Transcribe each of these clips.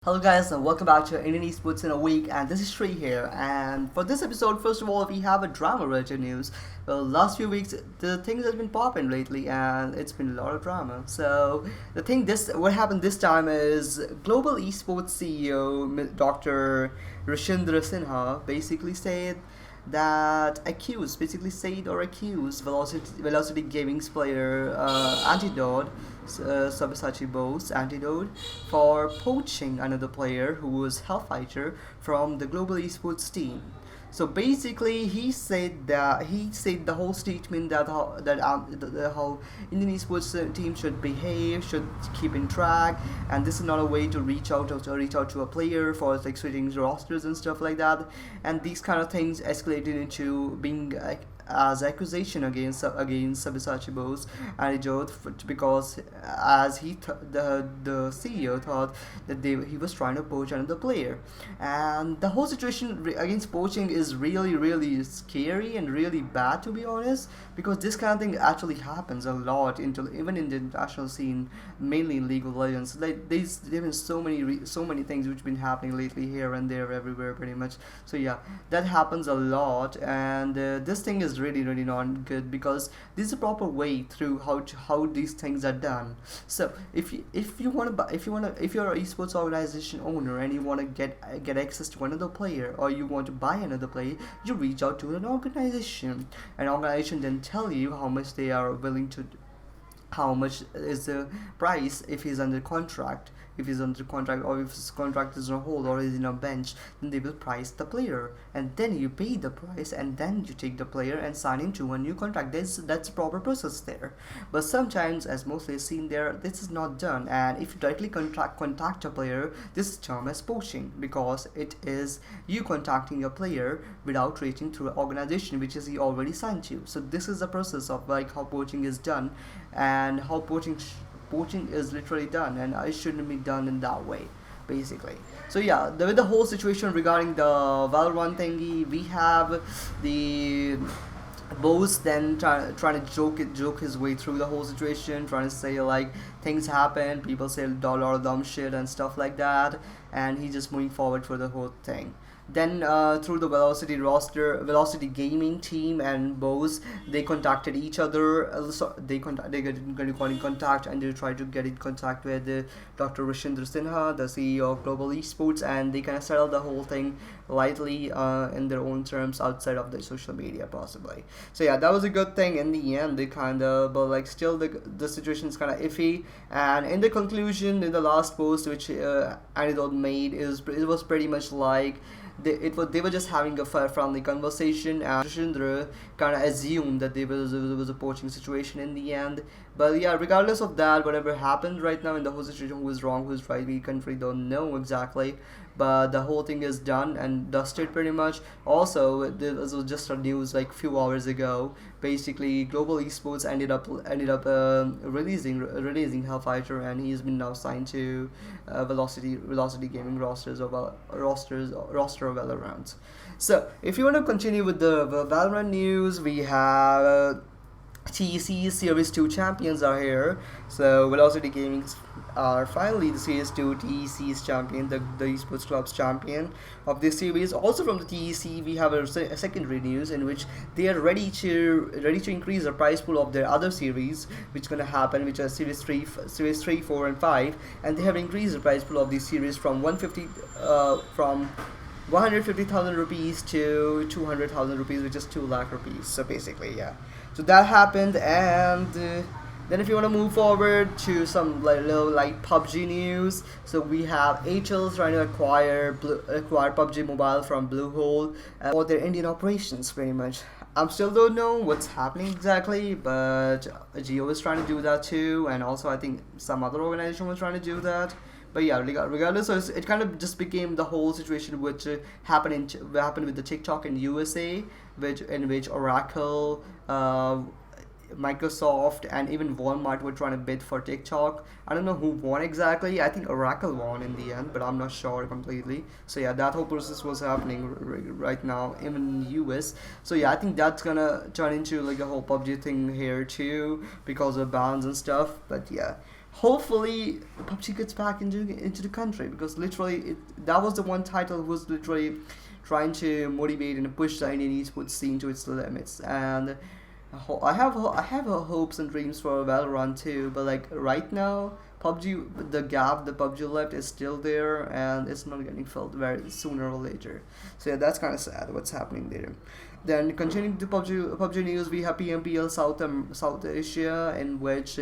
Hello guys and welcome back to Indian Esports in a Week, and this is Sri here. And for this episode, first of all, we have a drama related news. Well, last few weeks the things has been popping lately and it's been a lot of drama. So what happened this time is global esports CEO Dr. Rishindra Sinha basically said that accused Velocity Gaming's player Sabasaki Bose Antidote for poaching another player who was Hellfighter from the global esports team. So basically, he said the whole statement that how Indian esports team should behave, should keep in track, and this is not a way to reach out to a player for like switching rosters and stuff like that. And these kind of things escalated into being as accusation against Sabasaki Bose and Ijot because as the CEO thought that he was trying to poach another player. And the whole situation against poaching is really scary and really bad, to be honest, because this kind of thing actually happens a lot even in the international scene, mainly in League of Legends. Like there's been so many things which been happening lately, here and there, everywhere, pretty much. So yeah, that happens a lot, and this thing is really not good, because this is a proper way through how these things are done. So if you want to if you're an esports organization owner and you want to get access to another player, or you want to buy another player, you reach out to an organization. An organization then tell you how much they are willing to, how much is the price if he's under contract. If he's under contract, or if his contract is on hold, or is in a bench, then they will price the player, and then you pay the price, and then you take the player and sign into a new contract. That's a proper process there. But sometimes, as mostly seen there, this is not done. And if you directly contact a player, this is termed as poaching, because it is you contacting a player without reaching through an organization which is he already signed to. So this is the process of like how poaching is done, and how poaching is literally done, and it shouldn't be done in that way, basically. So yeah, with the whole situation regarding the Valorant thingy, we have the Bose then trying to joke his way through the whole situation, trying to say like things happen, people say a lot of dumb shit and stuff like that, and he's just moving forward for the whole thing. Then through the Velocity Gaming team and Bose, they contacted each other. They got in contact, and they tried to get in contact with Dr. Rishindra Sinha, the CEO of Global Esports, and they kind of settled the whole thing lightly in their own terms outside of the social media, possibly. So yeah, that was a good thing in the end. They kind of, but like still the situation is kind of iffy. And in the conclusion, in the last post which Anidol made, it was pretty much like they were just having a friendly conversation, and Shindra kind of assumed that there was a poaching situation in the end. But yeah, regardless of that, whatever happened right now in the whole situation, who is wrong, who's right, we really don't know exactly. But the whole thing is done and dusted pretty much. Also, this was just a news like few hours ago. Basically, Global Esports ended up releasing Hellfighter, and he's been now signed to Velocity Gaming roster of Valorant. So if you want to continue with the Valorant news, we have TEC Series 2 champions are here. So Velocity Gaming are finally the Series 2 TEC's champion, the esports club's champion of this series. Also from the TEC, we have a secondary news in which they are ready to increase the prize pool of their other series, which is going to happen, which are Series 3, 4, and 5, and they have increased the prize pool of this series from 150,000 rupees to 200,000 rupees, which is 2 lakh rupees. So basically, yeah. So that happened, and then if you want to move forward to some little PUBG news, so we have HL trying to acquire PUBG Mobile from Bluehole for their Indian operations, pretty much. I still don't know what's happening exactly, but Geo is trying to do that too, and also I think some other organization was trying to do that. But yeah, regardless, so it kind of just became the whole situation which happened with the TikTok in USA, in which Oracle, Microsoft, and even Walmart were trying to bid for TikTok. I don't know who won exactly. I think Oracle won in the end, but I'm not sure completely. So yeah, that whole process was happening right now, even in the US. So yeah, I think that's gonna turn into like a whole PUBG thing here too, because of bans and stuff. But yeah, hopefully PUBG gets back into the country, because literally that was the one title who was literally trying to motivate and push the Indian esports scene to its limits. And I have hopes and dreams for Valorant too, but like right now, PUBG, the gap the PUBG left is still there, and it's not getting filled very sooner or later. So yeah, that's kind of sad what's happening there. Then continuing to PUBG news, we have PMPL South Asia, in which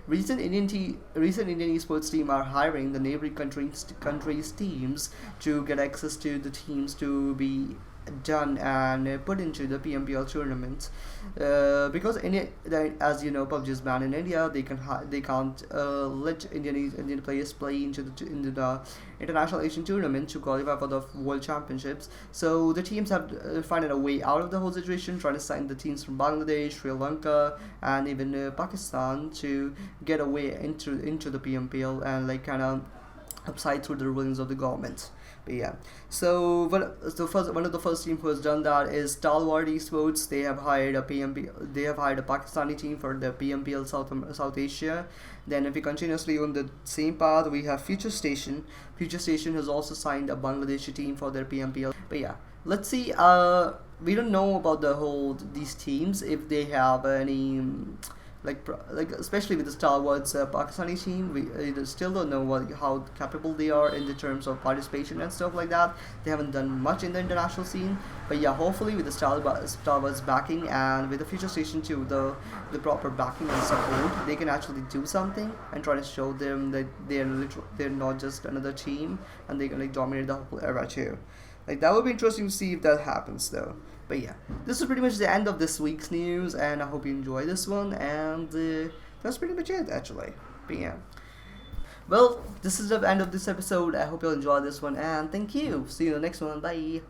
recent Indian esports team are hiring the neighboring countries teams to get access to the teams to be done and put into the PMPL tournament. Because as you know, PUBG is banned in India. They can't let Indian players play into the international Asian tournament to qualify for the World Championships. So the teams have found a way out of the whole situation, trying to sign the teams from Bangladesh, Sri Lanka, and even Pakistan to get a way into the PMPL and like kind of upside through the rulings of the government. But yeah, so one of the first team who has done that is Stalwart Esports. They have hired a Pakistani team for the PMPL South Asia. Then if we continuously on the same path, we have FutureStation. FutureStation has also signed a Bangladeshi team for their PMPL. But yeah, let's see. We don't know about these teams, if they have any like especially with the Stalwarts Pakistani team, we still don't know how capable they are in the terms of participation and stuff like that. They haven't done much in the international scene, but yeah, hopefully with the Stalwarts backing and with the FutureStation too, the proper backing and support, they can actually do something and try to show them that they're not just another team, and they can like dominate the whole era too. Like that would be interesting to see if that happens though. But yeah, this is pretty much the end of this week's news, and I hope you enjoy this one. And that's pretty much it, actually. But yeah, well, this is the end of this episode. I hope you'll enjoy this one, and thank you. See you in the next one. Bye.